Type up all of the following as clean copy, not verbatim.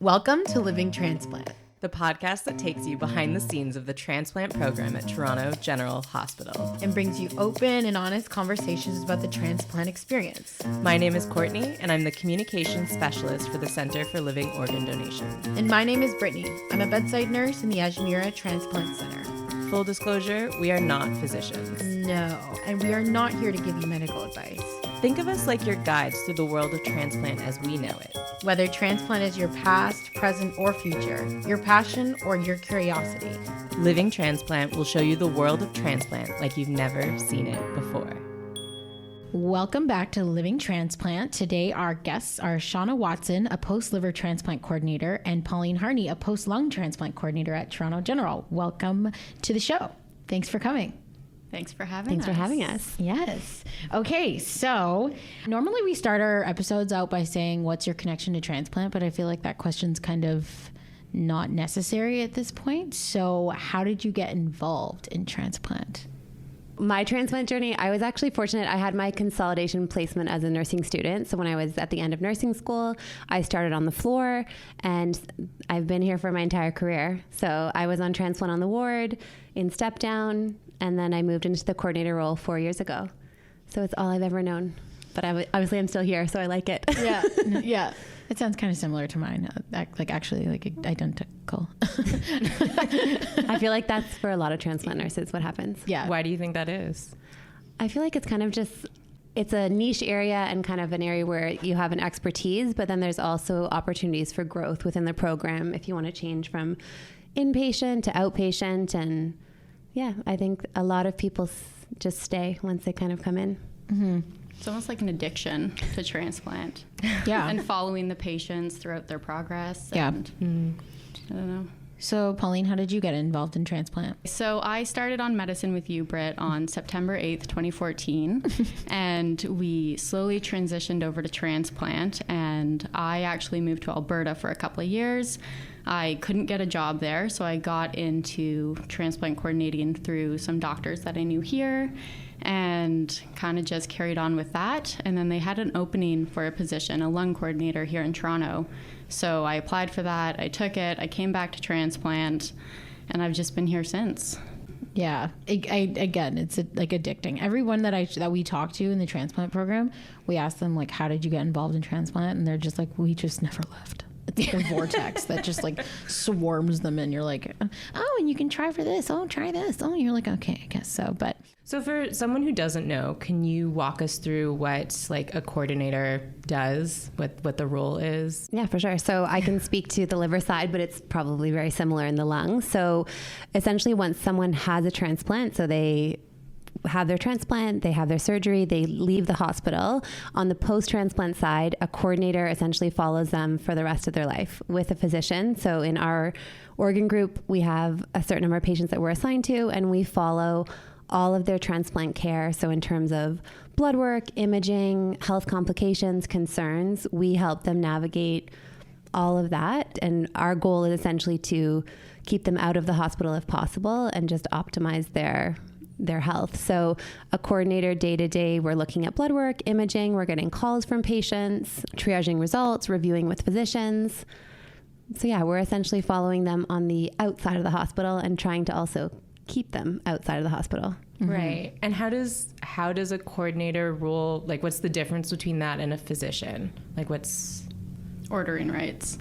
Welcome to Living Transplant, the podcast that takes you behind the scenes of the transplant program at Toronto General Hospital and brings you open and honest conversations about the transplant experience. My name is Courtney, and I'm the communications specialist for the Center for Living Organ Donation. And my name is Brittany. I'm a bedside nurse in the Ajmira Transplant Center. Full disclosure, we are not physicians. No, and we are not here to give you medical advice. Think of us like your guides through the world of transplant as we know it. Whether transplant is your past, present, or future, your passion, or your curiosity, Living Transplant will show you the world of transplant like you've never seen it before. Welcome back to Living Transplant. Today, our guests are Shauna Watson, a post-liver transplant coordinator, and Pauline Harney, a post-lung transplant coordinator at Toronto General. Welcome to the show. Thanks for coming. Thanks for having us. Yes. Okay, so normally we start our episodes out by saying, what's your connection to transplant? But I feel like that question's kind of not necessary at this point. So how did you get involved in transplant? My transplant journey, I was actually fortunate. I had my consolidation placement as a nursing student. So when I was at the end of nursing school, I started on the floor, and I've been here for my entire career. So I was on transplant on the ward, in step down, and then I moved into the coordinator role 4 years ago. So it's all I've ever known. But obviously I'm still here, so I like it. Yeah. Yeah. It sounds kind of similar to mine, actually identical. I feel like that's for a lot of transplant nurses what happens. Yeah. Why do you think that is? I feel like it's kind of just, it's a niche area and kind of an area where you have an expertise, but then there's also opportunities for growth within the program if you want to change from inpatient to outpatient. And yeah, I think a lot of people just stay once they kind of come in. Mm-hmm. It's almost like an addiction to transplant. Yeah. And following the patients throughout their progress. Yeah. And, I don't know. So, Pauline, how did you get involved in transplant? So I started on medicine with you, Britt, on September 8th, 2014. And we slowly transitioned over to transplant. And I actually moved to Alberta for a couple of years. I couldn't get a job there, so I got into transplant coordinating through some doctors that I knew here, and kind of just carried on with that. And then they had an opening for a position, a lung coordinator here in Toronto. So I applied for that. I took it. I came back to transplant, and I've just been here since. Yeah. Again, it's like addicting. Everyone that we talk to in the transplant program, we ask them, like, how did you get involved in transplant? And they're just like, we just never left. It's like a vortex that just like swarms them, and you're like, oh, and you can try for this. Oh, try this. Oh, you're like, okay, I guess so. But so for someone who doesn't know, can you walk us through what like a coordinator does, what the role is? Yeah, for sure. So I can speak to the liver side, but it's probably very similar in the lung. So essentially once someone has a transplant, so they have their transplant, they have their surgery, they leave the hospital. On the post-transplant side, a coordinator essentially follows them for the rest of their life with a physician. So in our organ group, we have a certain number of patients that we're assigned to, and we follow all of their transplant care. So in terms of blood work, imaging, health complications, concerns, we help them navigate all of that. And our goal is essentially to keep them out of the hospital if possible and just optimize their health. So a coordinator day to day, we're looking at blood work, imaging, we're getting calls from patients, triaging results, reviewing with physicians. So yeah, we're essentially following them on the outside of the hospital and trying to also keep them outside of the hospital. Mm-hmm. Right. And how does a coordinator role, like what's the difference between that and a physician? Like what's Ordering rights.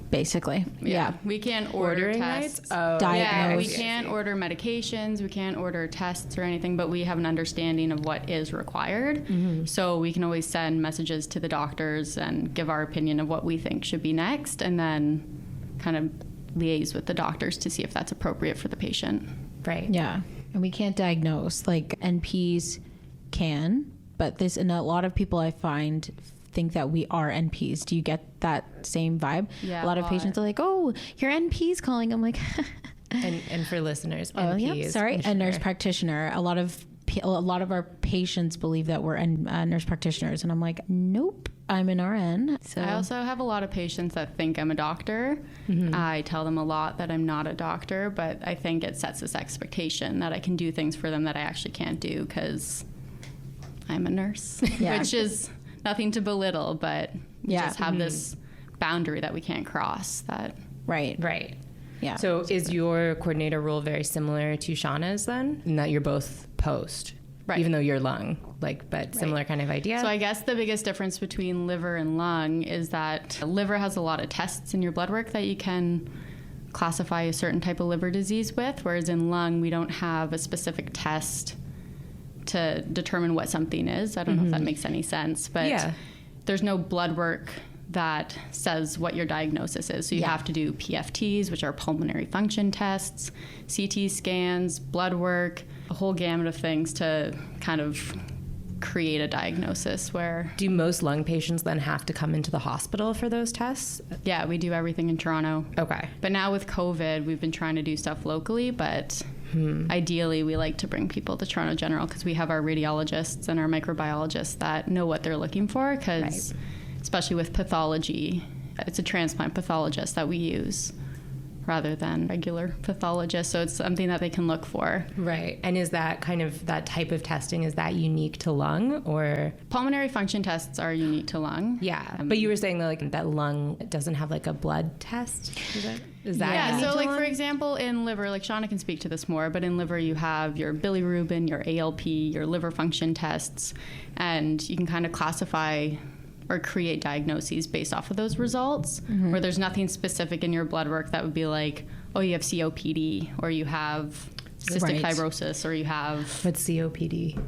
Basically. Yeah. We can't order tests. Oh. Yeah, we can't order medications. We can't order tests or anything, but we have an understanding of what is required. Mm-hmm. So we can always send messages to the doctors and give our opinion of what we think should be next, and then kind of liaise with the doctors to see if that's appropriate for the patient. Right. Yeah. And we can't diagnose. Like NPs can, but and a lot of people I find think that we are NPs. Do you get that same vibe? Yeah, a lot of patients are like, oh, your NP's calling. I'm like, and for listeners, oh, NPs. yeah, sorry, a nurse practitioner. A lot of our patients believe that we're nurse practitioners, and I'm like, nope, I'm an RN. So I also have a lot of patients that think I'm a doctor. Mm-hmm. I tell them a lot that I'm not a doctor, but I think it sets this expectation that I can do things for them that I actually can't do because I'm a nurse, yeah. which is nothing to belittle, but we just have this boundary that we can't cross. That Right. Yeah. So is your coordinator role very similar to Shauna's then? In that you're both post, Right. even though you're lung, but similar kind of idea? So I guess the biggest difference between liver and lung is that liver has a lot of tests in your blood work that you can classify a certain type of liver disease with, whereas in lung, we don't have a specific test to determine what something is. I don't know if that makes any sense, but there's no blood work that says what your diagnosis is. So you have to do PFTs, which are pulmonary function tests, CT scans, blood work, a whole gamut of things to kind of create a diagnosis. Where do most lung patients then have to come into the hospital for those tests? Yeah, we do everything in Toronto. Okay. But now with COVID, we've been trying to do stuff locally, but ideally we like to bring people to Toronto General because we have our radiologists and our microbiologists that know what they're looking for, because especially with pathology, it's a transplant pathologist that we use rather than regular pathologists. So it's something that they can look for. Right. And is that kind of that type of testing, is that unique to lung or? Pulmonary function tests are unique to lung. Yeah. But you were saying that that lung doesn't have a blood test? Is that unique so to lung? for example, in liver, Shauna can speak to this more, but in liver you have your bilirubin, your ALP, your liver function tests, and you can kind of classify or create diagnoses based off of those results, where there's nothing specific in your blood work that would be like, oh, you have COPD, or you have cystic fibrosis, or you have... What's COPD?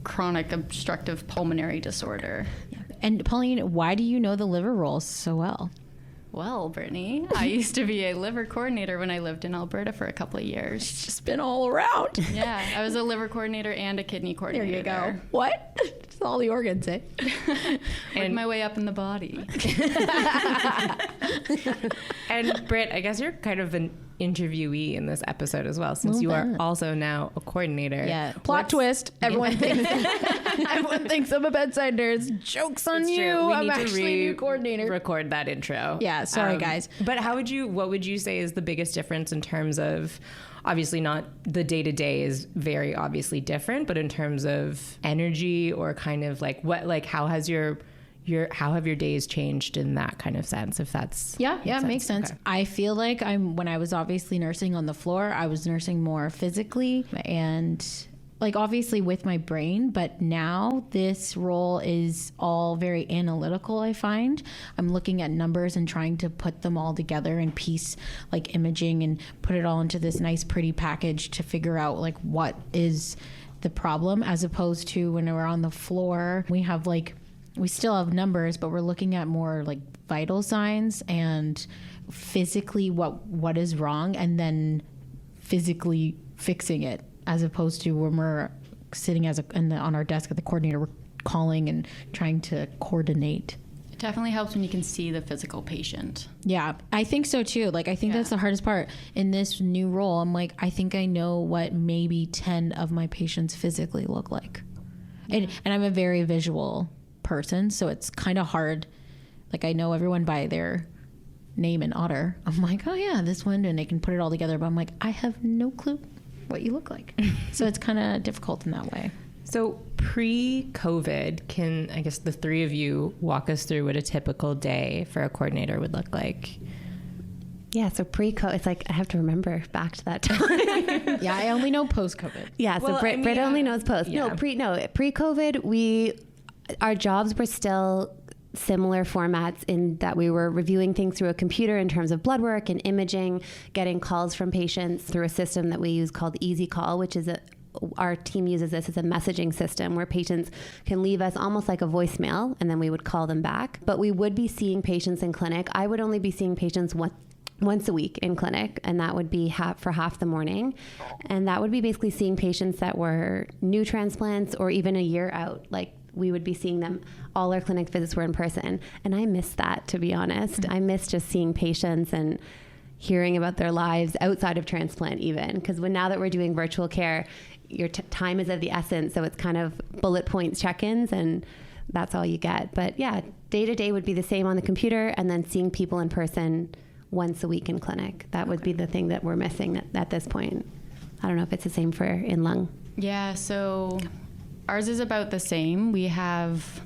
Chronic obstructive pulmonary disorder. And Pauline, why do you know the liver roles so well? Well, Brittany, I used to be a liver coordinator when I lived in Alberta for a couple of years. It's just been all around. Yeah, I was a liver coordinator and a kidney coordinator. There you go. What? It's all the organs, eh? Worked my way up in the body. And Britt, I guess you're kind of an interviewee in this episode as well, since you are also now a coordinator. Yeah. Plot twist. Everyone thinks I'm a bedside nurse. Joke's on you. I'm actually a new coordinator. Record that intro. Yeah. Sorry, guys. But what would you say is the biggest difference in terms of, obviously not the day-to-day is very obviously different, but in terms of energy or kind of how has how have your days changed in that kind of sense, if that's makes sense. Okay. I feel like when I was obviously nursing on the floor, I was nursing more physically and obviously with my brain, but now this role is all very analytical. I find I'm looking at numbers and trying to put them all together and piece imaging and put it all into this nice pretty package to figure out what is the problem, as opposed to when we're on the floor, we have we still have numbers, but we're looking at more vital signs and physically what is wrong, and physically fixing it, as opposed to when we're sitting on our desk at the coordinator, we're calling and trying to coordinate. It definitely helps when you can see the physical patient. Yeah, I think so too. I think that's the hardest part in this new role. I'm I think I know what maybe 10 of my patients physically look like. And I'm a very visual person, so it's kind of hard. I know everyone by their name and otter. I'm oh yeah, this one, and they can put it all together, but I'm I have no clue what you look like. So it's kind of difficult in that way. So pre-COVID, can I guess the three of you walk us through what a typical day for a coordinator would look like? Yeah, so pre-COVID, it's I have to remember back to that time. Yeah, I only know post-COVID. Yeah, so Britt only knows post. Yeah. Pre-COVID, our jobs were still similar formats in that we were reviewing things through a computer in terms of blood work and imaging, getting calls from patients through a system that we use called Easy Call, which is our team uses this as a messaging system where patients can leave us almost like a voicemail, and then we would call them back. But we would be seeing patients in clinic. I would only be seeing patients once a week in clinic, and that would be for half the morning. And that would be basically seeing patients that were new transplants or even a year out. We would be seeing them. All our clinic visits were in person. And I miss that, to be honest. Mm-hmm. I miss just seeing patients and hearing about their lives outside of transplant even. Because now that we're doing virtual care, your time is of the essence. So it's kind of bullet points check-ins, and that's all you get. But yeah, day to day would be the same on the computer, and then seeing people in person once a week in clinic. That would be the thing that we're missing at this point. I don't know if it's the same for in lung. Yeah, so ours is about the same. We have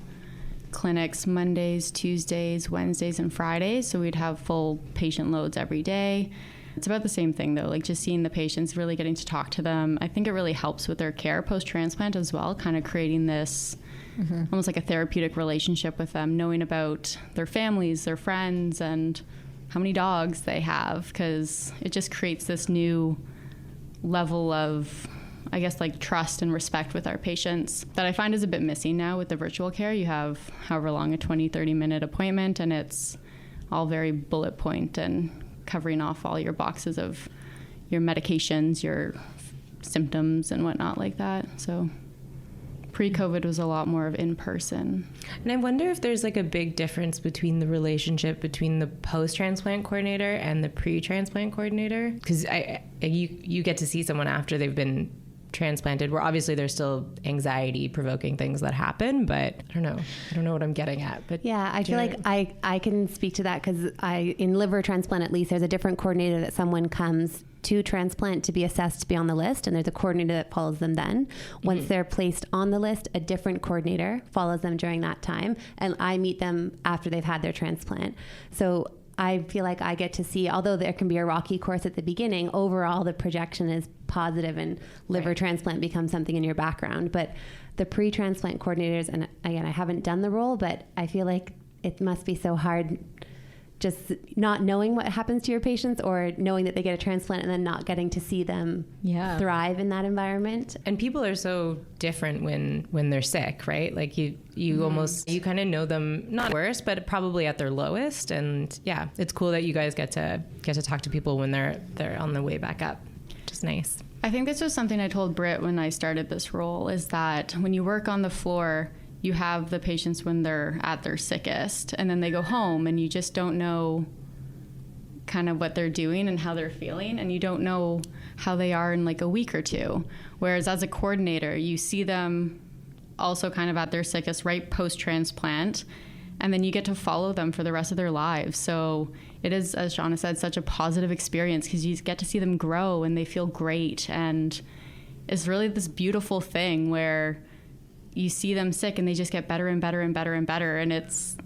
clinics Mondays, Tuesdays, Wednesdays, and Fridays. So we'd have full patient loads every day. It's about the same thing though, like just seeing the patients, really getting to talk to them. I think it really helps with their care post-transplant as well, kind of creating this almost like a therapeutic relationship with them, knowing about their families, their friends, and how many dogs they have, because it just creates this new level of, I guess, like trust and respect with our patients that I find is a bit missing now with the virtual care. You have however long, a 20, 30-minute appointment, and it's all very bullet point and covering off all your boxes of your medications, your symptoms and whatnot like that. So pre-COVID was a lot more of in-person. And I wonder if there's like a big difference between the relationship between the post-transplant coordinator and the pre-transplant coordinator, because you get to see someone after they've been transplanted, where obviously there's still anxiety provoking things that happen, but I don't know what I'm getting at. But yeah, I feel like I can speak to that, because in liver transplant, at least, there's a different coordinator that someone comes to transplant to be assessed to be on the list, and there's a coordinator that follows them then. Once they're placed on the list, a different coordinator follows them during that time, and I meet them after they've had their transplant. So I feel like I get to see, although there can be a rocky course at the beginning, overall the projection is positive and liver transplant becomes something in your background. But the pre-transplant coordinators, and again, I haven't done the role, but I feel like it must be so hard just not knowing what happens to your patients, or knowing that they get a transplant and then not getting to see them thrive in that environment. And people are so different when they're sick, right? Like you almost, you kind of know them, not worse, but probably at their lowest. And yeah, it's cool that you guys get to talk to people when they're on the way back up, which is nice. I think this was something I told Britt when I started this role, is that when you work on the floor, you have the patients when they're at their sickest, and then they go home and you just don't know kind of what they're doing and how they're feeling, and you don't know how they are in like a week or two. Whereas as a coordinator, you see them also kind of at their sickest right post-transplant, and then you get to follow them for the rest of their lives. So it is, as Shauna said, such a positive experience, because you get to see them grow and they feel great, and it's really this beautiful thing where you see them sick and they just get better and better and better and better. And it's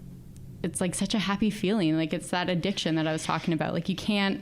like such a happy feeling. Like it's that addiction that I was talking about. Like you can't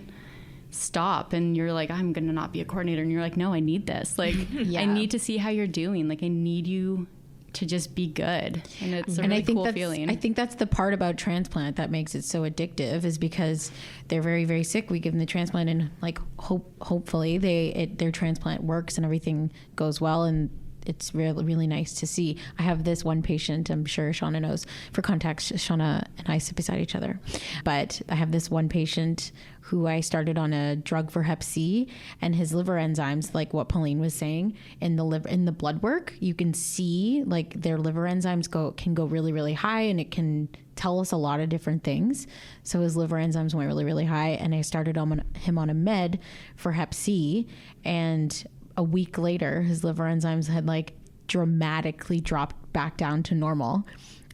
stop, and you're like, I'm going to not be a coordinator. And you're like, no, I need this. Like I need to see how you're doing. Like I need you to just be good. And it's a really cool feeling. I think that's the part about transplant that makes it so addictive, is because they're very, very sick. We give them the transplant, and like hopefully their transplant works and everything goes well, and it's really, really nice to see. I have this one patient, I'm sure Shauna knows. For context, Shauna and I sit beside each other. But I have this one patient who I started on a drug for Hep C, and his liver enzymes, like what Pauline was saying, in the blood work, you can see like their liver enzymes can go really, really high, and it can tell us a lot of different things. So his liver enzymes went really, really high, and I started him on a med for Hep C, and a week later, his liver enzymes had like dramatically dropped back down to normal.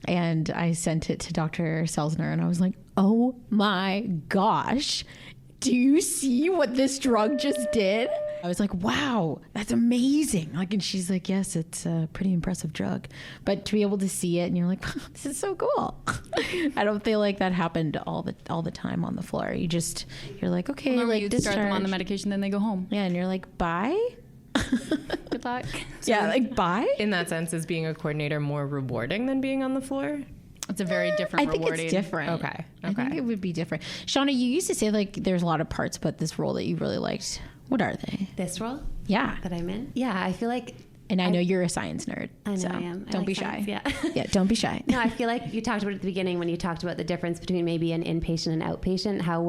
And I sent it to Dr. Selzner, and I was like, oh my gosh, do you see what this drug just did? I was like, wow, that's amazing. Like, and she's like, yes, it's a pretty impressive drug. But to be able to see it, and you're like, this is so cool. I don't feel like that happened all the time on the floor. You're like, okay, well, like you discharge. start them on the medication, then they go home. Yeah, and you're like, bye. Good luck. Yeah, like bye. In that sense, is being a coordinator more rewarding than being on the floor? It's a very different. I think rewarding. it's different. Okay. I think it would be different. Shauna, you used to say like there's a lot of parts about this role that you really liked. What are they? This role? Yeah. That I'm in? Yeah, I feel like... And I know you're a science nerd. I know so I am. Don't like be science, shy. Yeah. Yeah, don't be shy. No, I feel like you talked about it at the beginning when you talked about the difference between maybe an inpatient and outpatient, how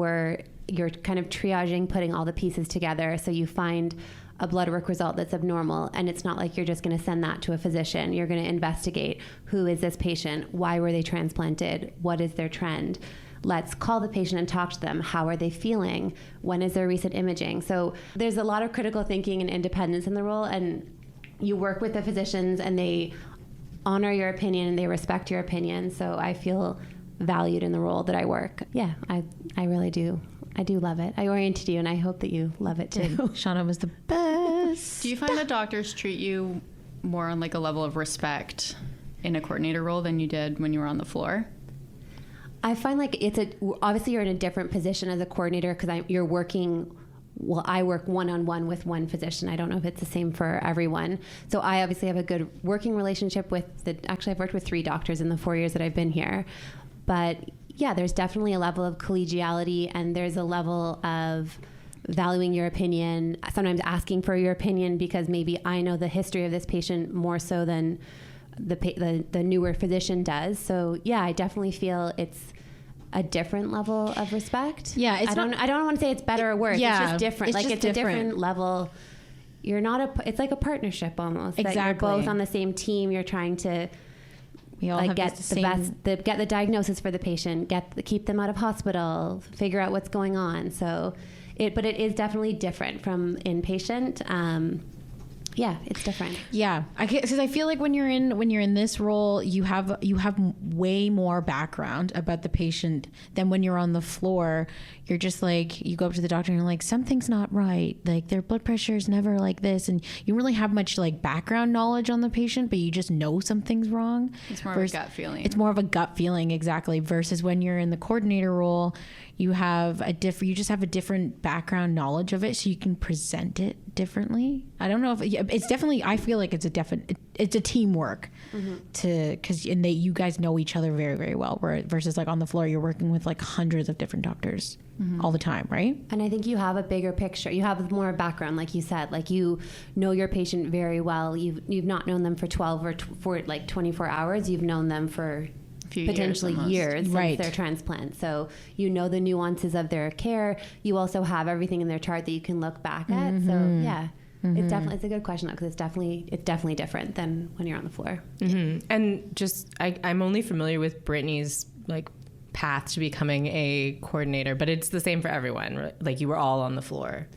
you're kind of triaging, putting all the pieces together. So you find a blood work result that's abnormal, and it's not like you're just going to send that to a physician. You're going to investigate, who is this patient? Why were they transplanted? What is their trend? Let's call the patient and talk to them. How are they feeling? When is their recent imaging? So there's a lot of critical thinking and independence in the role, and you work with the physicians, and they honor your opinion and they respect your opinion. So I feel valued in the role that I work. Yeah, I really do. I do love it. I oriented you, and I hope that you love it too. Shauna was the best. Do you find that doctors treat you more on like a level of respect in a coordinator role than you did when you were on the floor? I find like obviously you're in a different position as a coordinator because you're working. Well, I work one-on-one with one physician. I don't know if it's the same for everyone. So I obviously have a good working relationship with actually I've worked with 3 doctors in the 4 years that I've been here. But yeah, there's definitely a level of collegiality, and there's a level of valuing your opinion, sometimes asking for your opinion because maybe I know the history of this patient more so than the newer physician does. So yeah, I definitely feel it's a different level of respect. Yeah, I don't want to say it's better or worse. Yeah, it's just different. it's It's a different level. You're not it's like a partnership almost. Exactly. That you're both on the same team. You're trying to we all like have get the the same... best, get the diagnosis for the patient, keep them out of hospital, figure out what's going on. So, but it is definitely different from inpatient. Yeah, it's different. Yeah, because I feel like when you're in this role, you have way more background about the patient than when you're on the floor. You're just like, you go up to the doctor and you're like, something's not right. Like their blood pressure is never like this, and you don't really have much like background knowledge on the patient, but you just know something's wrong. It's more of a gut feeling. It's more of a gut feeling, exactly. Versus when you're in the coordinator role, you just have a different background knowledge of it, so you can present it differently. I don't know if it's definitely. I feel like it's a teamwork because you guys know each other very, very well. Versus like on the floor, you're working with like hundreds of different doctors all the time, right? And I think you have a bigger picture. You have more background, like you said. Like you know your patient very well. You've not known them for 12 or for like 24 hours. You've known them for potentially years since their transplant. So you know the nuances of their care. You also have everything in their chart that you can look back at. So yeah, it's a good question though, because it's definitely different than when you're on the floor. And just I'm only familiar with Brittany's like path to becoming a coordinator, but it's the same for everyone. Right? Like you were all on the floor.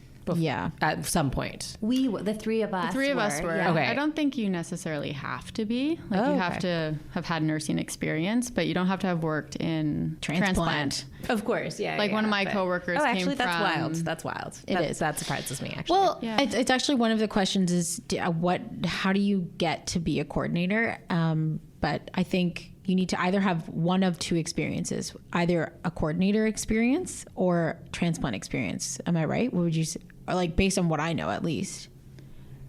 At some point. The three of us were. Yeah. Okay. I don't think you necessarily have to be. Like you have to have had nursing experience, but you don't have to have worked in transplant. Of course, yeah. Like one of my coworkers came actually, that's from... wild. That's wild. It is. That surprises me, actually. Well, it's actually one of the questions is how do you get to be a coordinator? But I think you need to either have one of two experiences, either a coordinator experience or transplant experience. Am I right? What would you say? Or like based on what I know, at least.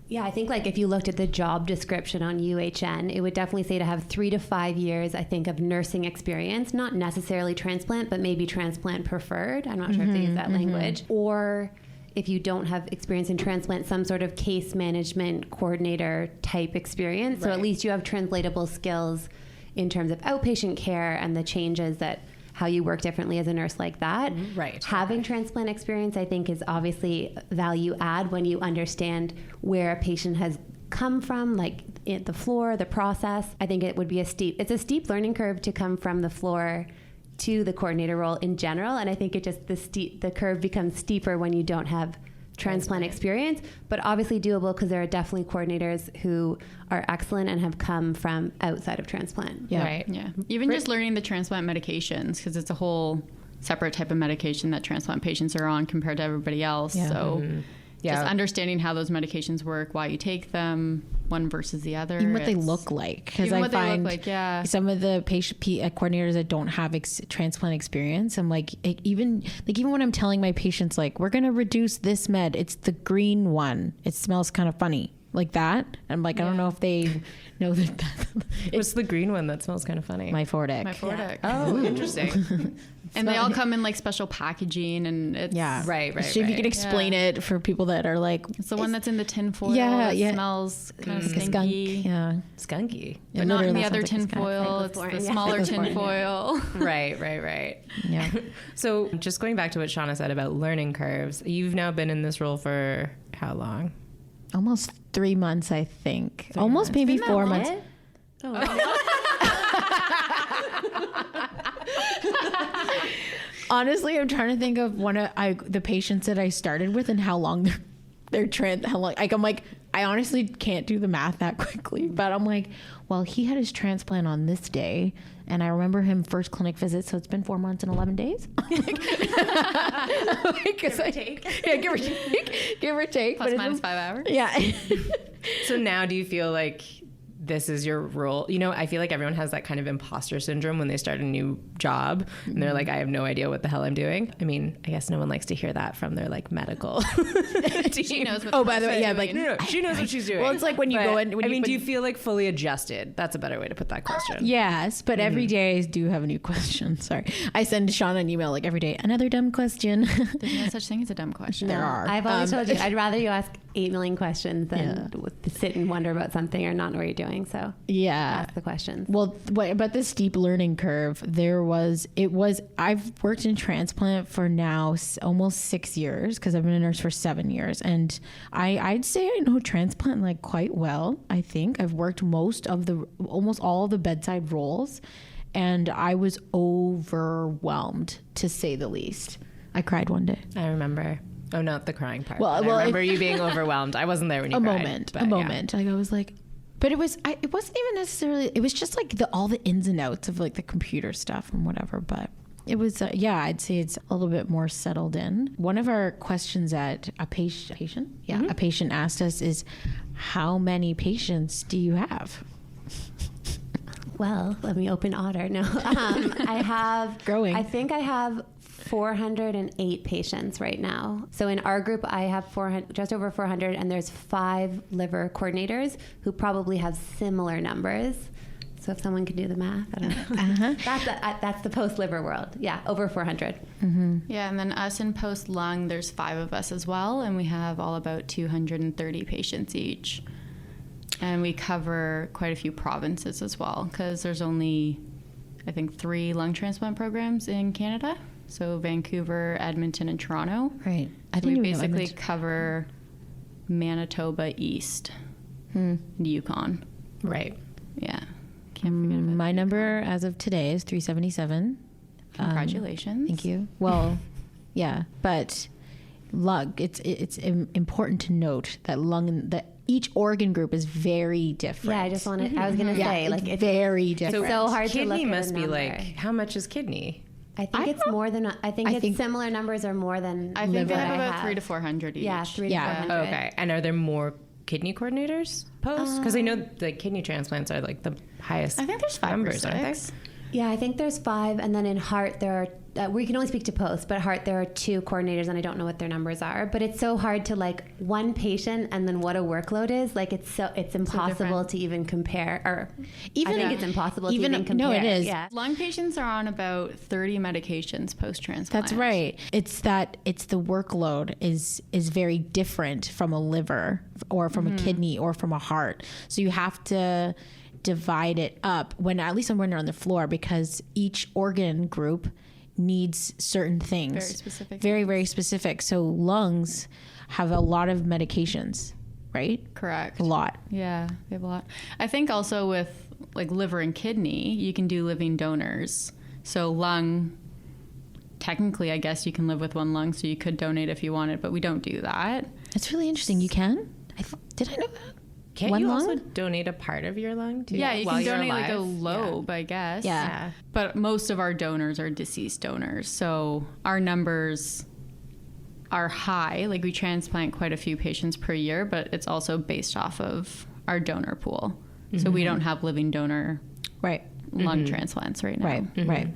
Yeah, I think like if you looked at the job description on UHN, it would definitely say to have 3 to 5 years, I think, of nursing experience, not necessarily transplant, but maybe transplant preferred. I'm not sure if they use that language. Or if you don't have experience in transplant, some sort of case management coordinator type experience. So at least you have translatable skills in terms of outpatient care and the changes that how you work differently as a nurse like that. Right. Having transplant experience, I think, is obviously value add when you understand where a patient has come from, like the floor, the process. I think it would be a steep learning curve to come from the floor to the coordinator role in general. And I think it just, the curve becomes steeper when you don't have transplant experience, but obviously doable because there are definitely coordinators who are excellent and have come from outside of transplant. Yeah. Right. Yeah. Even just learning the transplant medications, because it's a whole separate type of medication that transplant patients are on compared to everybody else. Yeah. So just understanding how those medications work, why you take them, one versus the other. Even what they look like. Because I find some of the patient coordinators that don't have transplant experience, I'm like, even when I'm telling my patients, like, we're going to reduce this med, it's the green one. It smells kind of funny. Like that. I'm like, I don't know if they know that. What's the green one that smells kind of funny? Myfortic. Myfortic. Yeah. Oh, interesting. And they all come in like special packaging, and it's right. So if you could explain it for people that are like, it's the one that's in the tin foil. It smells kind of stinky. Skunky. But not in the other tin foil. It's the smaller tin foil. Right. Yeah. So just going back to what Shauna said about learning curves, you've now been in this role for how long? Almost 3 months, I think. Almost maybe 4 months. Honestly, I'm trying to think of the patients that I started with and how long I'm like, I honestly can't do the math that quickly, but I'm like, well, he had his transplant on this day, and I remember him first clinic visit, so it's been 4 months and 11 days. Give or take. Yeah, give or take. Plus minus 5 hours. Yeah. So now do you feel like this is your role. You know, I feel like everyone has that kind of imposter syndrome when they start a new job and they're like, I have no idea what the hell I'm doing. I mean, I guess no one likes to hear that from their like medical team. She knows what By the way, yeah, like No, she knows what she's doing. Well, it's like when you go in. Do you feel like fully adjusted? That's a better way to put that question. Yes, but every day I do have a new question. Sorry, I send Shauna an email like every day. Another dumb question. There's no such thing as a dumb question. There are. I've always told you, I'd rather you ask 8 million questions than sit and wonder about something or not know what you're doing. So Yeah. ask the questions. Well, about this steep learning curve, I've worked in transplant for now almost 6 years because I've been a nurse for 7 years. And I'd say I know transplant like quite well. I think I've worked almost all of the bedside roles, and I was overwhelmed to say the least. I cried one day. I remember. Oh, not the crying part. Well, I remember you being overwhelmed. I wasn't there when you cried. A moment. Like I was like, but it wasn't even necessarily. It was just like all the ins and outs of like the computer stuff and whatever. But it was, I'd say it's a little bit more settled in. One of our questions that a patient asked us is, how many patients do you have? Well, let me open Otter. No, I have growing. I think I have 408 patients right now. So in our group, I have just over 400, and there's 5 liver coordinators who probably have similar numbers. So if someone could do the math, I don't know. That's the post-liver world. Yeah, over 400. Mm-hmm. Yeah, and then us in post-lung, there's 5 of us as well, and we have all about 230 patients each. And we cover quite a few provinces as well, because there's only, I think, 3 lung transplant programs in Canada. So Vancouver, Edmonton, and Toronto. Right. We basically cover Manitoba East and Yukon. Right. Yeah. Can't forget about my number as of today is 377. Congratulations. Thank you. Well, yeah, but lung. It's important to note that each organ group is very different. Yeah, I was going to say, like, it's very different. So hard to look kidney at must a be number. like, how much is kidney? I think it's more than. I think similar numbers are more than. I think they what have I about 300 to 400 each. Yeah, 300 to 400. Okay. And are there more kidney coordinators post? Because I know the kidney transplants are like the highest. I think there's 5 numbers, or 6. aren't they? Yeah, I think there's 5, and then in heart there are. We can only speak to post, but heart there are 2 coordinators, and I don't know what their numbers are. But it's so hard to like one patient and then what a workload is. Like it's impossible to even compare, or I think it's impossible to even compare. No, it is. Yeah. Lung patients are on about 30 medications post-transplant. That's right. It's the workload is very different from a liver or from a kidney or from a heart. So you have to divide it up when they're on the floor, because each organ group needs certain things. Very specific. Very, very specific. So lungs have a lot of medications, right? Correct. A lot. Yeah, they have a lot. I think also with like liver and kidney, you can do living donors. So lung, technically, I guess you can live with 1 lung, so you could donate if you wanted, but we don't do that. That's really interesting. You can? Did I know that? Can't One you lung? also donate a part of your lung too? Yeah, you while can you're donate like a alive? lobe, I guess. Yeah. But most of our donors are deceased donors. So our numbers are high. Like we transplant quite a few patients per year, but it's also based off of our donor pool. So we don't have living donor lung transplants right now. Right.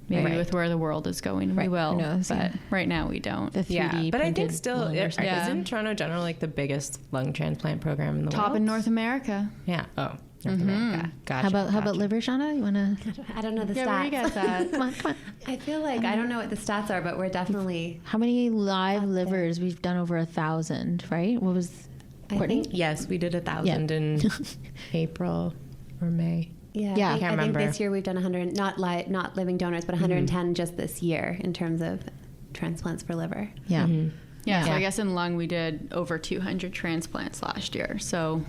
Maybe with where the world is going, we will. No, but right now we don't. The 3D but I think printed still, lung or something. isn't Toronto General like the biggest lung transplant program in the world? Top in North America. Yeah. Oh, North America. Gotcha. How about liver, Shauna? You want to? I don't know the Yeah, stats. where you get that? Come on. I feel like I don't know what the stats are, but we're definitely. How many live livers? We've done over 1,000, right? What was Courtney? Yes, we did 1,000 in April or May. Yeah, Yeah. I I can't think remember. this year we've done 100, not living donors, but 110 just this year in terms of transplants for liver. Yeah. Yeah, so I guess in lung we did over 200 transplants last year. So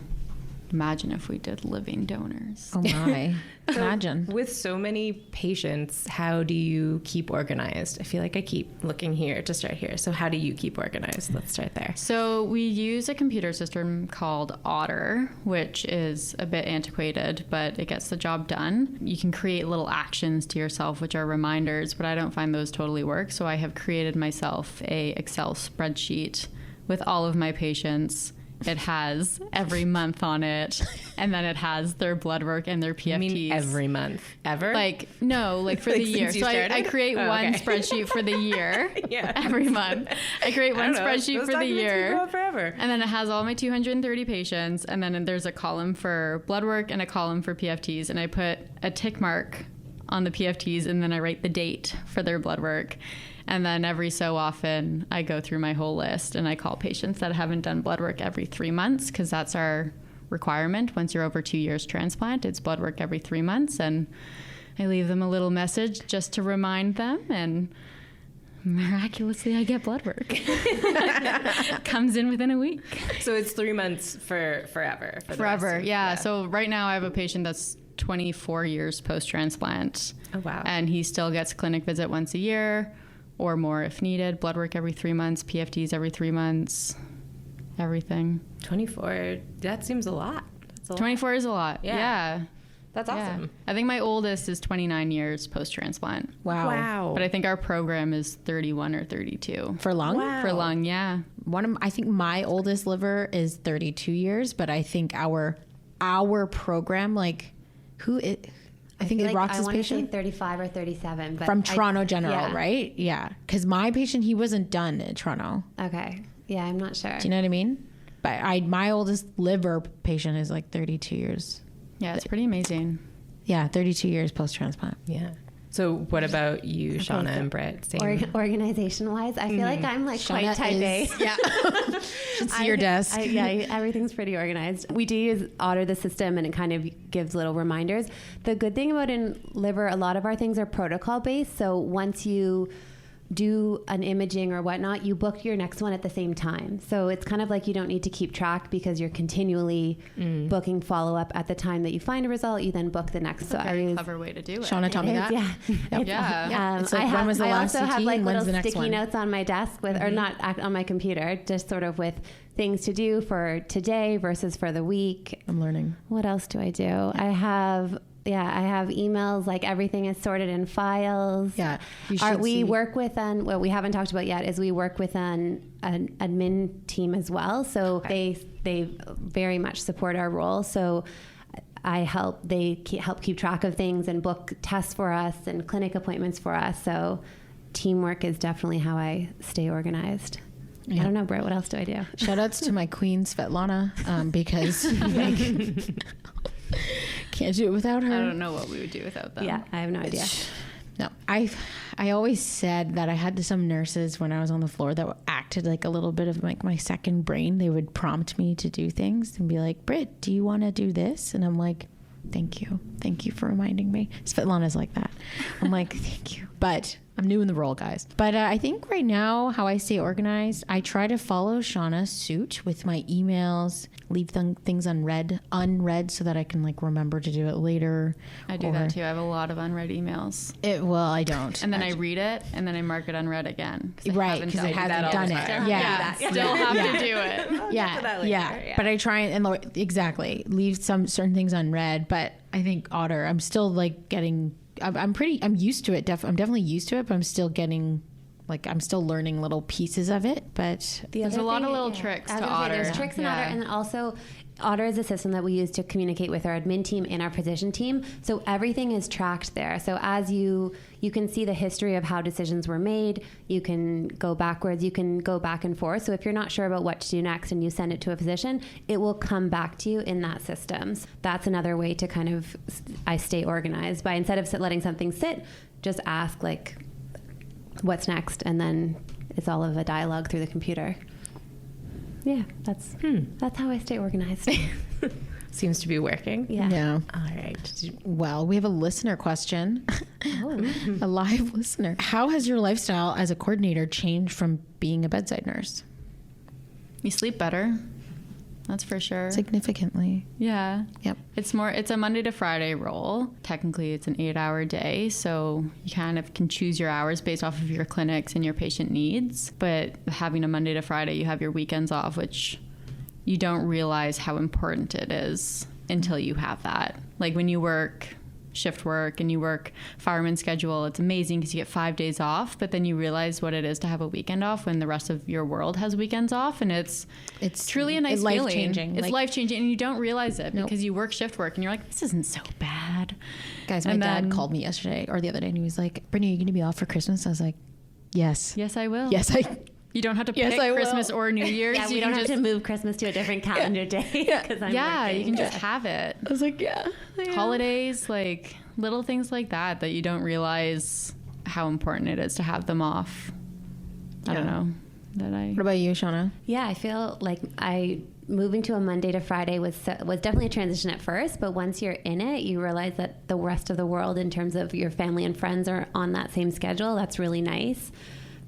imagine if we did living donors. Oh my! Imagine. With so many patients, how do you keep organized? I feel like I keep looking here to start here. So how do you keep organized? Let's start there. So we use a computer system called Otter, which is a bit antiquated, but it gets the job done. You can create little actions to yourself, which are reminders, but I don't find those totally work. So I have created myself a Excel spreadsheet with all of my patients It has every month on it, and then it has their blood work and their PFTs. I mean every month? Ever? Like, no, like for the year. So I create one spreadsheet for the year every month. I create one spreadsheet for the year. Go forever. And then it has all my 230 patients, and then there's a column for blood work and a column for PFTs, and I put a tick mark on the PFTs, and then I write the date for their blood work. And then every so often, I go through my whole list and I call patients that haven't done blood work every 3 months, because that's our requirement. Once you're over 2 years transplant, it's blood work every 3 months. And I leave them a little message just to remind them. And miraculously, I get blood work. Comes in within a week. So it's 3 months for forever. Forever, yeah. So right now I have a patient that's 24 years post-transplant. Oh, wow. And he still gets a clinic visit once a year or more if needed. Blood work every 3 months, PFTs every 3 months, everything. 24, that seems a lot. That's a 24 is a lot. Yeah. Yeah. That's awesome. Yeah. I think my oldest is 29 years post-transplant. Wow. But I think our program is 31 or 32. For lung? Wow. For lung, yeah. I think my oldest liver is 32 years, but I think our program, like, I think it's Rox's patient. Say 35 or 37. But From Toronto General, right? Yeah. Because my patient, he wasn't done in Toronto. Okay. Yeah, I'm not sure. Do you know what I mean? But my oldest liver patient is like 32 years. Yeah, it's pretty amazing. Yeah, 32 years post-transplant. Yeah. So what about you, Shauna and Britt? Same. Organization-wise, I feel like I'm like quite type A. Yeah. Should see your desk. Everything's pretty organized. We do use Otter, the system, and it kind of gives little reminders. The good thing about in liver, a lot of our things are protocol-based. So once you do an imaging or whatnot, you book your next one at the same time. So it's kind of like you don't need to keep track because you're continually booking follow-up at the time that you find a result. You then book the next. That's a very clever way to do it. Shauna taught me that. Yeah. Yeah. It's like, when was the last also CT have like and when's little the next sticky one? notes on my desk with, or not on my computer, just sort of with things to do for today versus for the week. I'm learning. What else do? I have emails, like everything is sorted in files. Yeah. We work with what we haven't talked about yet is we work with an admin team as well. So they very much support our role. So they help keep track of things and book tests for us and clinic appointments for us. So teamwork is definitely how I stay organized. Yeah. I don't know, Britt, what else do I do? Shout outs to my queen, Svetlana, because can't do it without her. I don't know what we would do without them. Yeah, I have no idea. No, I always said that I had some nurses when I was on the floor that acted like a little bit of like my second brain. They would prompt me to do things and be like, Britt, do you want to do this? And I'm like, thank you for reminding me. Svetlana's like that. I'm like, thank you. But I'm new in the role, guys. But I think right now how I stay organized, I try to follow Shauna's suit with my emails, leave things unread so that I can like remember to do it later. I do that too. I have a lot of unread emails. I don't. And then I read it and then I mark it unread again. Right, because I haven't done it. Yeah. Still have to do it. Yeah. But I try and leave some certain things unread. But I think Otter, I'm still like I'm used to it. I'm definitely used to it, but I'm still getting, I'm still learning little pieces of it. But there's a lot of little tricks to Otter. There's tricks in Otter, and then also Otter is a system that we use to communicate with our admin team and our physician team. So everything is tracked there. So as you can see the history of how decisions were made. You can go backwards. You can go back and forth. So if you're not sure about what to do next and you send it to a physician, it will come back to you in that system. That's another way to kind of, I stay organized by, instead of letting something sit, just ask like, what's next? And then it's all of a dialogue through the computer. Yeah, that's how I stay organized. Seems to be working. Yeah. All right. Well, we have a listener question. A live listener. How has your lifestyle as a coordinator changed from being a bedside nurse? You sleep better. That's for sure. Significantly. Yeah. Yep. It's a Monday to Friday role. Technically, it's an 8-hour day, so you kind of can choose your hours based off of your clinics and your patient needs. But having a Monday to Friday, you have your weekends off, which you don't realize how important it is until you have that. Like when you work shift work and you work fireman schedule, it's amazing because you get 5 days off, but then you realize what it is to have a weekend off when the rest of your world has weekends off, and it's truly a nice feeling. Life-changing. It's life-changing, and you don't realize it because you work shift work and you're like, this isn't so bad. Guys, my dad called me yesterday or the other day and he was like, Brittany, are you going to be off for Christmas? I was like, yes. Yes, I will. Yes, You don't have to pick Christmas or New Year's. Yeah, we don't have to move Christmas to a different calendar day. Because I'm working. You can just have it. I was like, yeah. Holidays, like little things like that you don't realize how important it is to have them off. I don't know. What about you, Shauna? Yeah, I feel like moving to a Monday to Friday was definitely a transition at first, but once you're in it, you realize that the rest of the world, in terms of your family and friends, are on that same schedule. That's really nice.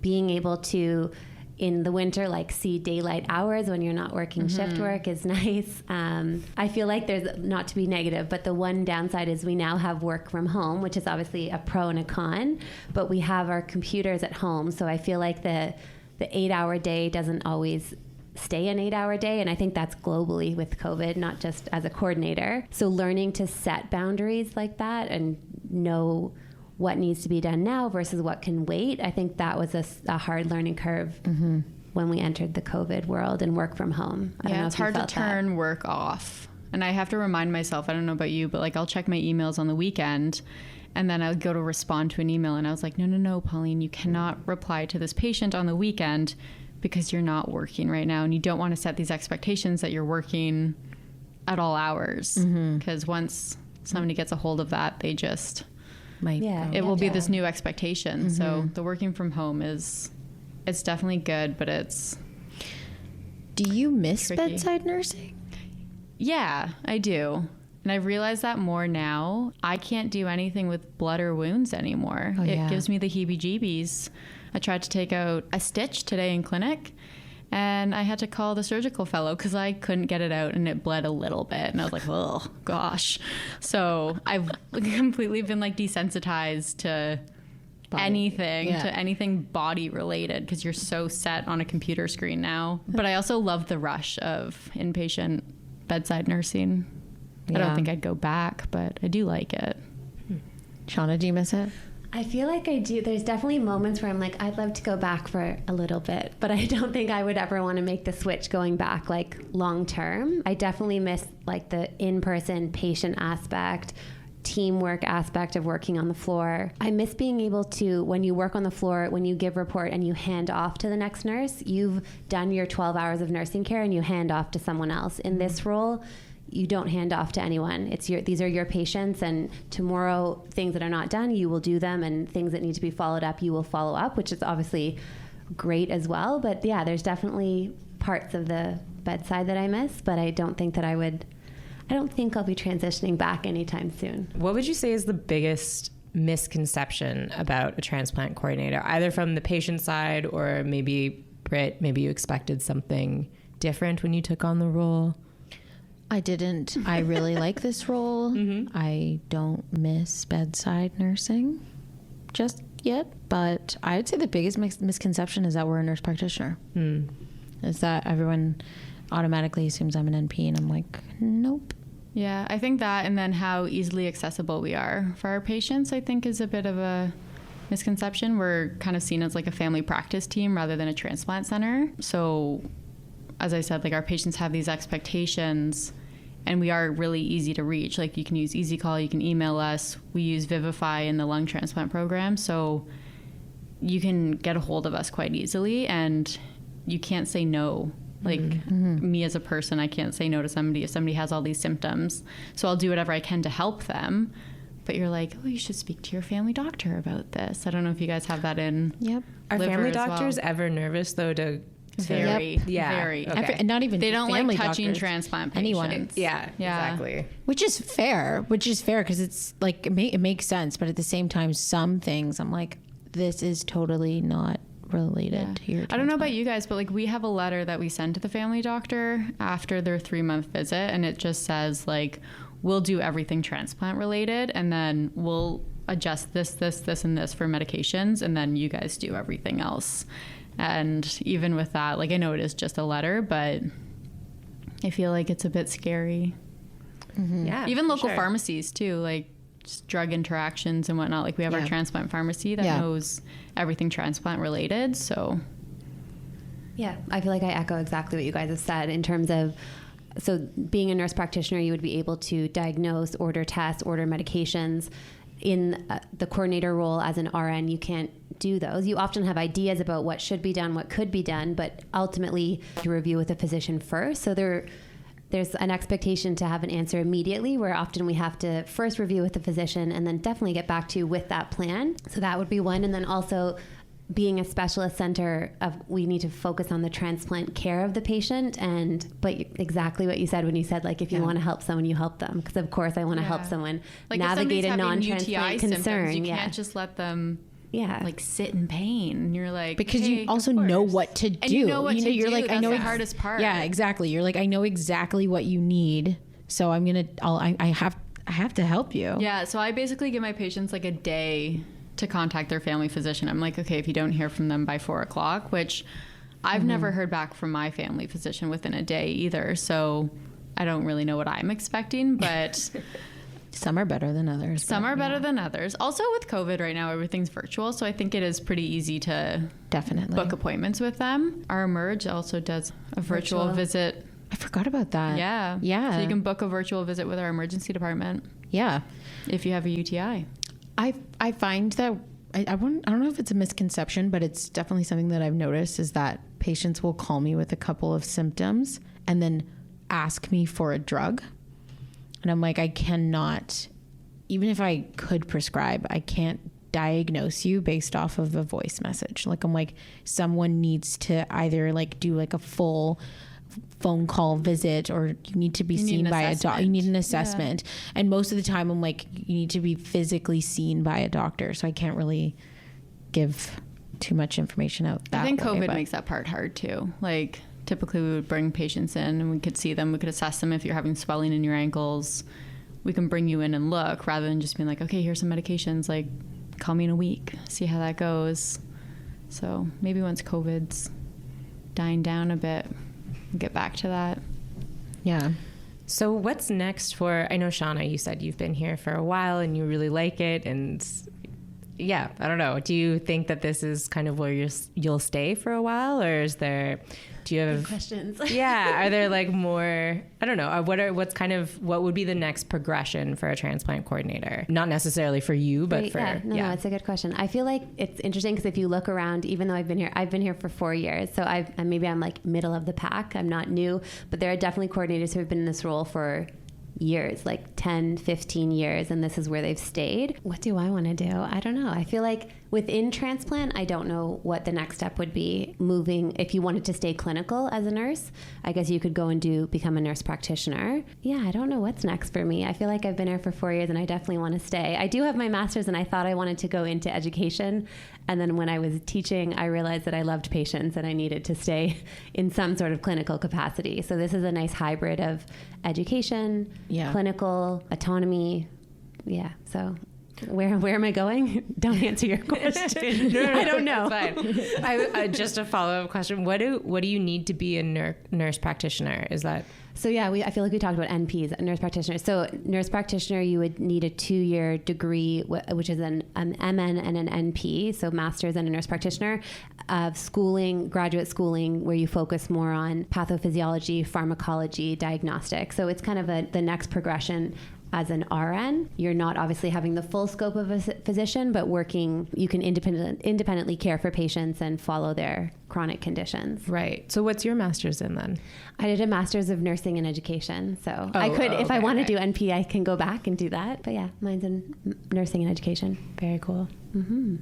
Being able to, in the winter, like see daylight hours when you're not working shift work is nice. I feel like there's, not to be negative, but the one downside is we now have work from home, which is obviously a pro and a con, but we have our computers at home. So I feel like the 8-hour day doesn't always stay an 8-hour day. And I think that's globally with COVID, not just as a coordinator. So learning to set boundaries like that and know what needs to be done now versus what can wait. I think that was a hard learning curve when we entered the COVID world and work from home. I don't know it's if you hard to felt turn that. work off. And I have to remind myself, I don't know about you, but like I'll check my emails on the weekend and then I'll go to respond to an email and I was like, no, Pauline, you cannot reply to this patient on the weekend because you're not working right now and you don't want to set these expectations that you're working at all hours. Because once somebody gets a hold of that, they just... it will be this new expectation. So the working from home it's definitely good, but it's Do you miss tricky. bedside nursing? Yeah, I do. And I've realized that more now. I can't do anything with blood or wounds anymore. It gives me the heebie-jeebies. I tried to take out a stitch today in clinic and I had to call the surgical fellow because I couldn't get it out and it bled a little bit. And I was like, oh, gosh. So I've completely been like desensitized to anything body related because you're so set on a computer screen now. But I also love the rush of inpatient bedside nursing. I don't think I'd go back, but I do like it. Shauna, do you miss it? I feel like I do. There's definitely moments where I'm like, I'd love to go back for a little bit, but I don't think I would ever want to make the switch going back like long term. I definitely miss like the in-person patient aspect, teamwork aspect of working on the floor. I miss being able to, when you work on the floor, when you give report and you hand off to the next nurse, you've done your 12 hours of nursing care and you hand off to someone else. In this role, you don't hand off to anyone. These are your patients, and tomorrow things that are not done, you will do them, and things that need to be followed up, you will follow up, which is obviously great as well. But yeah, there's definitely parts of the bedside that I miss, but I don't think I'll be transitioning back anytime soon. What would you say is the biggest misconception about a transplant coordinator, either from the patient side or maybe Britt, maybe you expected something different when you took on the role? I didn't. I really like this role. I don't miss bedside nursing just yet, but I'd say the biggest misconception is that we're a nurse practitioner. Is that everyone automatically assumes I'm an NP, and I'm like, nope. Yeah, I think that, and then how easily accessible we are for our patients, I think is a bit of a misconception. We're kind of seen as like a family practice team rather than a transplant center. So as I said, like our patients have these expectations and we are really easy to reach. Like you can use Easy Call, you can email us. We use Vivify in the lung transplant program. So you can get a hold of us quite easily and you can't say no. Like me as a person, I can't say no to somebody if somebody has all these symptoms. So I'll do whatever I can to help them. But you're like, oh, you should speak to your family doctor about this. I don't know if you guys have that in. Yep. Are liver family as well. doctors ever nervous though to Very, Yeah. very. Okay. And not even They don't family like touching doctors, transplant anyone. patients. Yeah, Yeah. exactly. Which is fair because it's like it makes sense, but at the same time, some things I'm like, this is totally not related to your. I don't know about you guys, but like we have a letter that we send to the family doctor after their 3-month visit, and it just says like, we'll do everything transplant related, and then we'll adjust this, and this for medications, and then you guys do everything else. And even with that, like I know it is just a letter, but I feel like it's a bit scary. Yeah. Even for local sure. pharmacies too, like just drug interactions and whatnot. Like we have our transplant pharmacy that knows everything transplant related. So yeah, I feel like I echo exactly what you guys have said in terms of, so being a nurse practitioner, you would be able to diagnose, order tests, order medications. In the coordinator role as an RN, you can't do those. You often have ideas about what should be done, what could be done, but ultimately you review with a physician first. So there's an expectation to have an answer immediately, where often we have to first review with the physician and then definitely get back to you with that plan. So that would be one. And then also being a specialist center, we need to focus on the transplant care of the patient. But exactly what you said when you said, like, if you want to help someone, you help them. Because of course I want to help someone like navigate a non-transplant concern. You can't just let them like sit in pain. And you're like, because you also know what to do. And you know what to do. You're like, that's I know the hardest part. Yeah, exactly. You're like, I know exactly what you need. So I have to help you. Yeah. So I basically give my patients like a day to contact their family physician. I'm like, okay, if you don't hear from them by 4 o'clock, which I've never heard back from my family physician within a day either. So I don't really know what I'm expecting, but some are better than others. Some are better than others. Also with COVID right now, everything's virtual. So I think it is pretty easy to definitely book appointments with them. Our Emerge also does a virtual visit. I forgot about that. Yeah. Yeah. So you can book a virtual visit with our emergency department. Yeah. If you have a UTI. I find that I don't know if it's a misconception, but it's definitely something that I've noticed is that patients will call me with a couple of symptoms and then ask me for a drug. And I'm like, I cannot, even if I could prescribe, I can't diagnose you based off of a voice message. Like, I'm like, someone needs to either like do like a full phone call visit, or you need to be seen by a doctor. You need an assessment. Yeah. And most of the time I'm like, you need to be physically seen by a doctor. So I can't really give too much information out that I think way, COVID makes that part hard too. Like typically we would bring patients in and we could see them. We could assess them. If you're having swelling in your ankles, we can bring you in and look, rather than just being like, okay, here's some medications, like call me in a week, see how that goes. So maybe once COVID's dying down a bit, we'll get back to that. Yeah. So what's next for, I know Shauna, you said you've been here for a while and you really like it, and yeah, I don't know. Do you think that this is kind of where you'll stay for a while, or do you have good questions? Yeah. Are there like more, I don't know, what would be the next progression for a transplant coordinator? Not necessarily for you, but No, it's a good question. I feel like it's interesting because if you look around, even though I've been here for 4 years, so maybe I'm like middle of the pack. I'm not new, but there are definitely coordinators who have been in this role for years, like 10, 15 years, and this is where they've stayed. What do I want to do? I don't know. I feel like within transplant, I don't know what the next step would be. Moving, if you wanted to stay clinical as a nurse, I guess you could go and become a nurse practitioner. Yeah, I don't know what's next for me. I feel like I've been here for 4 years and I definitely want to stay. I do have my master's and I thought I wanted to go into education. And then when I was teaching, I realized that I loved patients and I needed to stay in some sort of clinical capacity. So this is a nice hybrid of education, clinical, autonomy. Yeah, so where am I going? Don't answer your question. No, I don't know. Fine. Just a follow-up question. What do you need to be a nurse practitioner? Is that... So yeah, I feel like we talked about NPs, nurse practitioners. So nurse practitioner, you would need a 2-year degree, which is an MN and an NP, so master's and a nurse practitioner, of schooling, graduate schooling, where you focus more on pathophysiology, pharmacology, diagnostics. So it's kind of the next progression. As an RN, you're not obviously having the full scope of a physician, but you can independently care for patients and follow their chronic conditions. Right. So what's your master's in then? I did a master's of nursing and education. So if I want to do NP, I can go back and do that. But yeah, mine's in nursing and education. Very cool. Mm-hmm.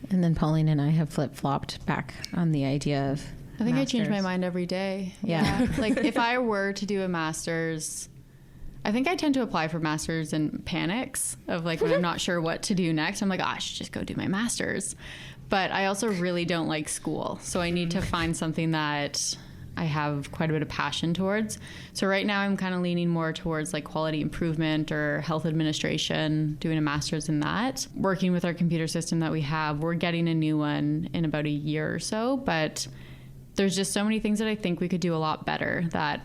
And then Pauline and I have flip-flopped back on the idea of I think masters. I change my mind every day. Yeah. Like if I were to do a master's, I think I tend to apply for masters in panics of like when I'm not sure what to do next. I'm like, I should just go do my master's. But I also really don't like school. So I need to find something that I have quite a bit of passion towards. So right now I'm kind of leaning more towards like quality improvement or health administration, doing a master's in that. Working with our computer system that we have, we're getting a new one in about a year or so. But there's just so many things that I think we could do a lot better that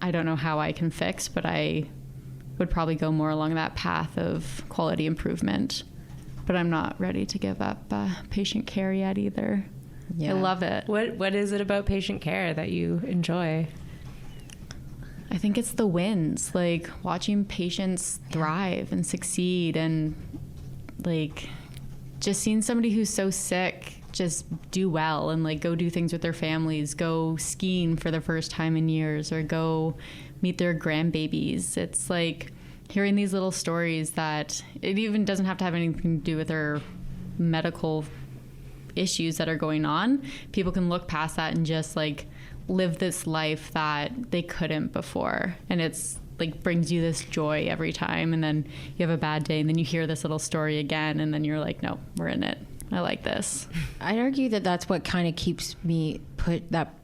I don't know how I can fix, but I would probably go more along that path of quality improvement. But I'm not ready to give up patient care yet either. Yeah. I love it. What is it about patient care that you enjoy? I think it's the wins, like watching patients thrive and succeed, and like just seeing somebody who's so sick just do well and like go do things with their families, go skiing for the first time in years, or go meet their grandbabies. It's like hearing these little stories that it even doesn't have to have anything to do with their medical issues that are going on. People can look past that and just like live this life that they couldn't before, and it's like brings you this joy every time. And then you have a bad day and then you hear this little story again, and then you're like, no, we're in it. I like this. I'd argue that that's what kind of keeps me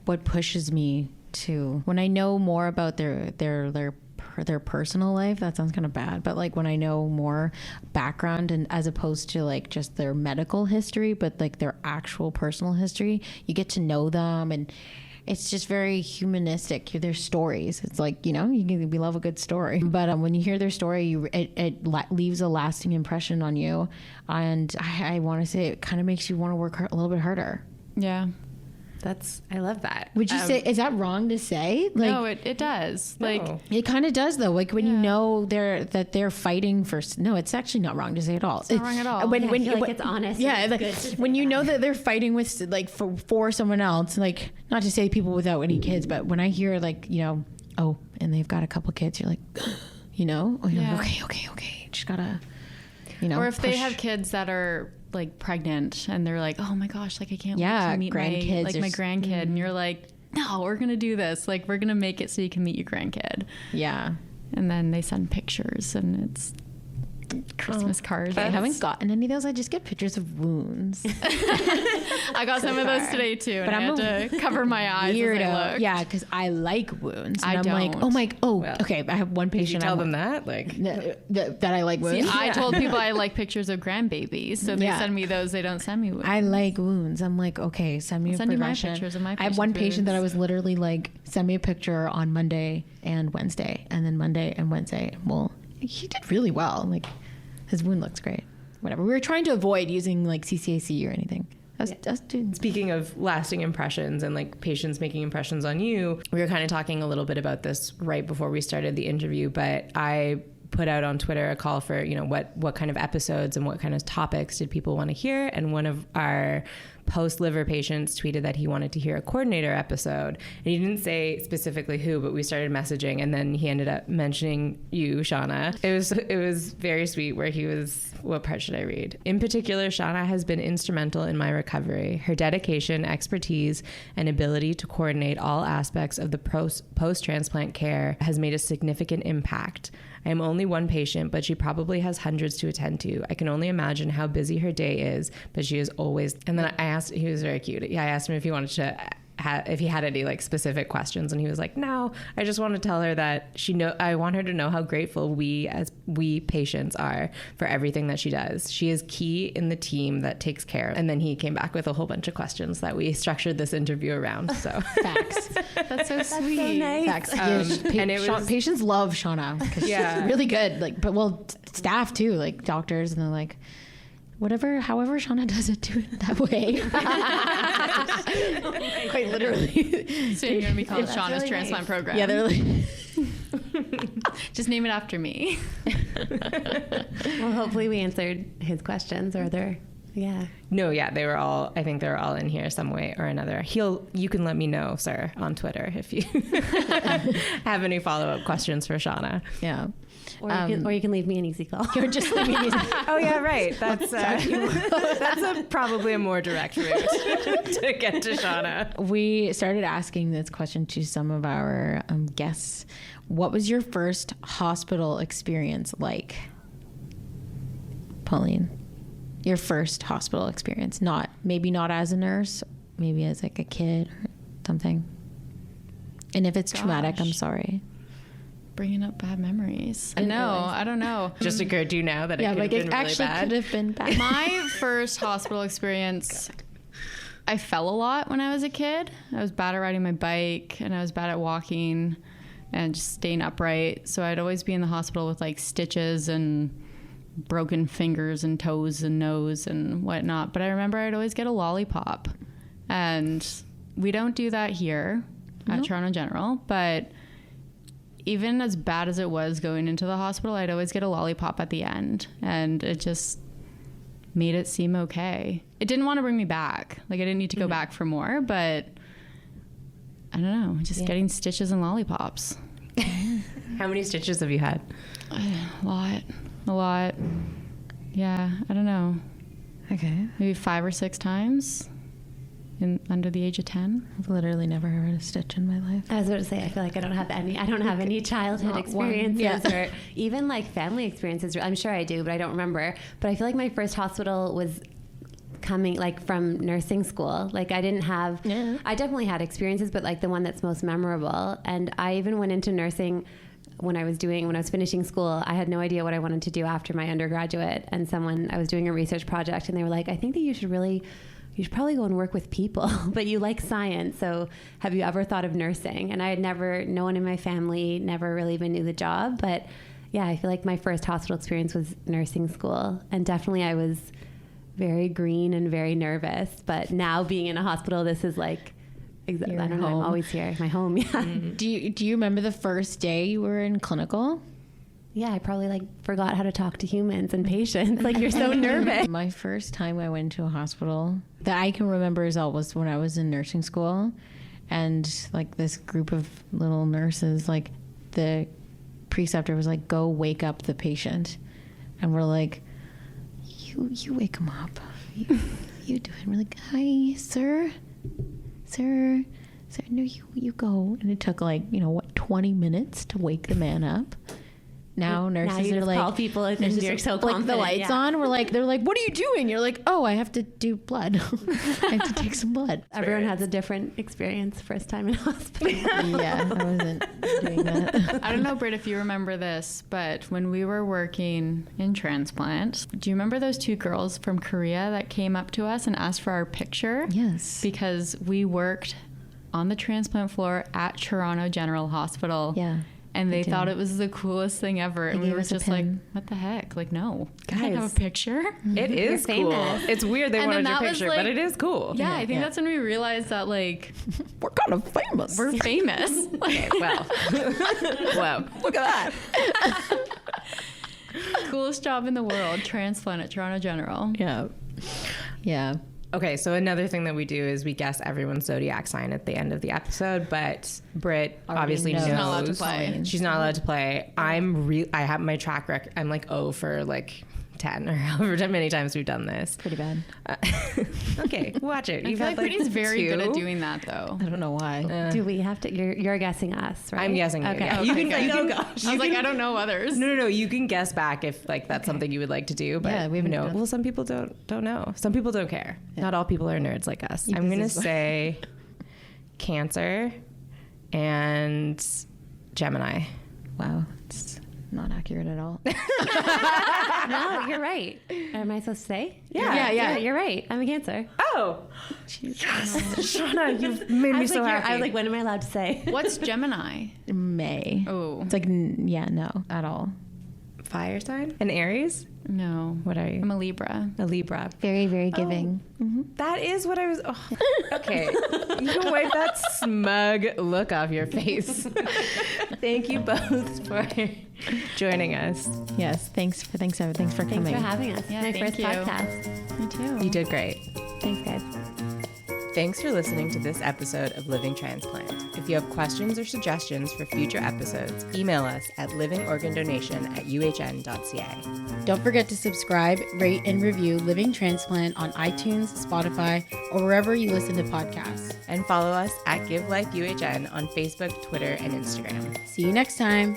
what pushes me to, when I know more about their personal life. That sounds kind of bad, but like when I know more background, and as opposed to like just their medical history, but like their actual personal history, you get to know them, and it's just very humanistic. Their stories, it's like, we love a good story, but when you hear their story, it leaves a lasting impression on you, and I want to say it kind of makes you want to work a little bit harder. Yeah. I love that. Would you say, is that wrong to say? Like, no, it does. No. Like it kind of does though. Like when you know they're fighting for. No, it's actually not wrong to say at all. It's not wrong at all. I feel like it's honest. Yeah, like, when you know that they're fighting with like for someone else. Like, not to say people without any kids, but when I hear like and they've got a couple kids, you're like, like, okay, just gotta, or if they have kids that are like pregnant and they're like, oh my gosh, like I can't wait to meet my grandkid, and you're like, no, we're gonna do this, like we're gonna make it so you can meet your grandkid. Yeah. And then they send pictures and it's Christmas cards. I haven't gotten any of those. I just get pictures of wounds. I got some of those today too, but I had to cover my eyes. Weirdo. As I looked. Yeah, because I like wounds. And I I'm don't. like, okay. I have one patient. Did you tell them that? Like that I like wounds. See, I told people I like pictures of grandbabies, so they send me those. They don't send me wounds. I like wounds. I'm like, okay, send me a progression. Pictures of my I have one patient that I was literally like, send me a picture on Monday and Wednesday, and then Monday and Wednesday. Well, he did really well. Like, his wound looks great. Whatever. We were trying to avoid using like CCAC or anything. Speaking of lasting impressions and like patients making impressions on you, we were kind of talking a little bit about this right before we started the interview, but I put out on Twitter a call for, what kind of episodes and what kind of topics did people want to hear. And one of our post-liver patients tweeted that he wanted to hear a coordinator episode. And he didn't say specifically who, but we started messaging, and then he ended up mentioning you, Shauna. It was very sweet, where he was, what part should I read? In particular, Shauna has been instrumental in my recovery. Her dedication, expertise, and ability to coordinate all aspects of the post-transplant care has made a significant impact. I am only one patient, but she probably has hundreds to attend to. I can only imagine how busy her day is, but she is always... And then I asked, he was very cute. Yeah, I asked him if he wanted to... if he had any like specific questions, and he was like, no, I just want to tell her that I want her to know how grateful we patients are for everything that she does. She is key in the team that takes care. And then he came back with a whole bunch of questions that we structured this interview around. So facts. That's so sweet. So nice. Facts. And patients love Shauna because she's really good. Like, but staff too, like doctors, and they're like, however Shauna does it, do it that way. Quite literally. So you're going to be called Shauna's really Transplant Program. Yeah, they're like... Just name it after me. Well, hopefully we answered his questions, or they're... Yeah. No, yeah, I think they were all in here some way or another. You can let me know, sir, on Twitter if you have any follow-up questions for Shauna. Yeah. Or you can leave me an easy call. You're just leaving me. Oh yeah, right. That's probably a more direct route to get to Shauna. We started asking this question to some of our guests. What was your first hospital experience like, Pauline? Your first hospital experience, maybe not as a nurse, maybe as like a kid or something. And if it's traumatic, I'm sorry. Bringing up bad memories. I don't know. Just occurred to you now that it could have been really bad. Could have been bad. My first hospital experience, I fell a lot when I was a kid. I was bad at riding my bike, and I was bad at walking. and just staying upright. So I'd always be in the hospital with like stitches and broken fingers and toes and nose and whatnot. But I remember I'd always get a lollipop. And we don't do that here at Toronto General. But even as bad as it was going into the hospital, I'd always get a lollipop at the end. And it just made it seem okay. It didn't want to bring me back. Like I didn't need to go back for more, but I don't know, just getting stitches and lollipops. How many stitches have you had? A lot. Yeah, I don't know. Okay. Maybe 5 or 6 times under the age of 10. I've literally never heard a stitch in my life. I was about to say, I feel like I don't have any childhood experiences or even like family experiences. I'm sure I do, but I don't remember. But I feel like my first hospital was coming like from nursing school. Like I definitely had experiences, but like the one that's most memorable. And I even went into nursing when I was finishing school. I had no idea what I wanted to do after my undergraduate. And I was doing a research project and they were like, I think that you should probably go and work with people, but you like science. So have you ever thought of nursing? And I had no one in my family never really even knew the job. But yeah, I feel like my first hospital experience was nursing school. And definitely I was very green and very nervous. But now being in a hospital, this is like, I don't know, I'm always here. My home, yeah. Mm-hmm. Do you remember the first day you were in clinical? Yeah, I probably like forgot how to talk to humans and patients. Like you're so nervous. My first time I went to a hospital that I can remember was when I was in nursing school, and like this group of little nurses, like the preceptor was like, "Go wake up the patient," and we're like, "You wake him up. You do it." And we're like, "Hi, sir. No, you go." And it took like 20 minutes to wake the man up. Now nurses are like, call people and you're so confident. Like the lights on. They're like, "What are you doing?" You're like, "Oh, I have to do blood. I have to take some blood." Everyone has a different experience first time in hospital. Yeah, I wasn't doing that. I don't know, Britt, if you remember this, but when we were working in Transplant, do you remember those 2 girls from Korea that came up to us and asked for our picture? Yes. Because we worked on the transplant floor at Toronto General Hospital. Yeah. And they thought it was the coolest thing ever. And we were just like, what the heck? Like, no. Guys, can't have a picture. It is cool. It's weird they wanted your picture, but it is cool. Yeah, I think that's when we realized that, like, we're kind of famous. We're famous. Okay, well. Wow. Look at that. Coolest job in the world, transplant at Toronto General. Yeah. Okay, so another thing that we do is we guess everyone's zodiac sign at the end of the episode, but Britt obviously knows. She's not allowed to play. She's not allowed to play. I have my track record. I'm like 0 for like 10 or however many times we've done this. Pretty bad. Okay, watch it. I feel like Brittany's very good at doing that, though. I don't know why. Do we have to? You're guessing us, right? I'm guessing. Okay. Yeah. You can. I was like, I don't know others. No. You can guess back if like that's something you would like to do. But yeah, we haven't well, some people don't know. Some people don't care. Yeah. Not all people are nerds like us. I'm gonna say Cancer and Gemini. Wow. It's not accurate at all. No, you're right. Am I supposed to say? Yeah. You're right. I'm a Cancer. Oh, yes, Shauna, you've made me so happy. I was like, when am I allowed to say? What's Gemini? May. Oh. It's like, no, at all. Fire sign? An Aries? No. What are you? I'm a Libra. A Libra. Very, very giving. That is what I was. Oh. Okay, you can wipe that smug look off your face. Thank you both for joining us. Yes, thanks for coming. Thanks for having us. Yeah, My thank first you. podcast. Me too. You did great. Thanks, guys. Thanks for listening to this episode of Living Transplant. If you have questions or suggestions for future episodes, email us at livingorgandonation@uhn.ca. Don't forget to subscribe, rate, and review Living Transplant on iTunes, Spotify, or wherever you listen to podcasts. And follow us at Give Life UHN on Facebook, Twitter, and Instagram. See you next time.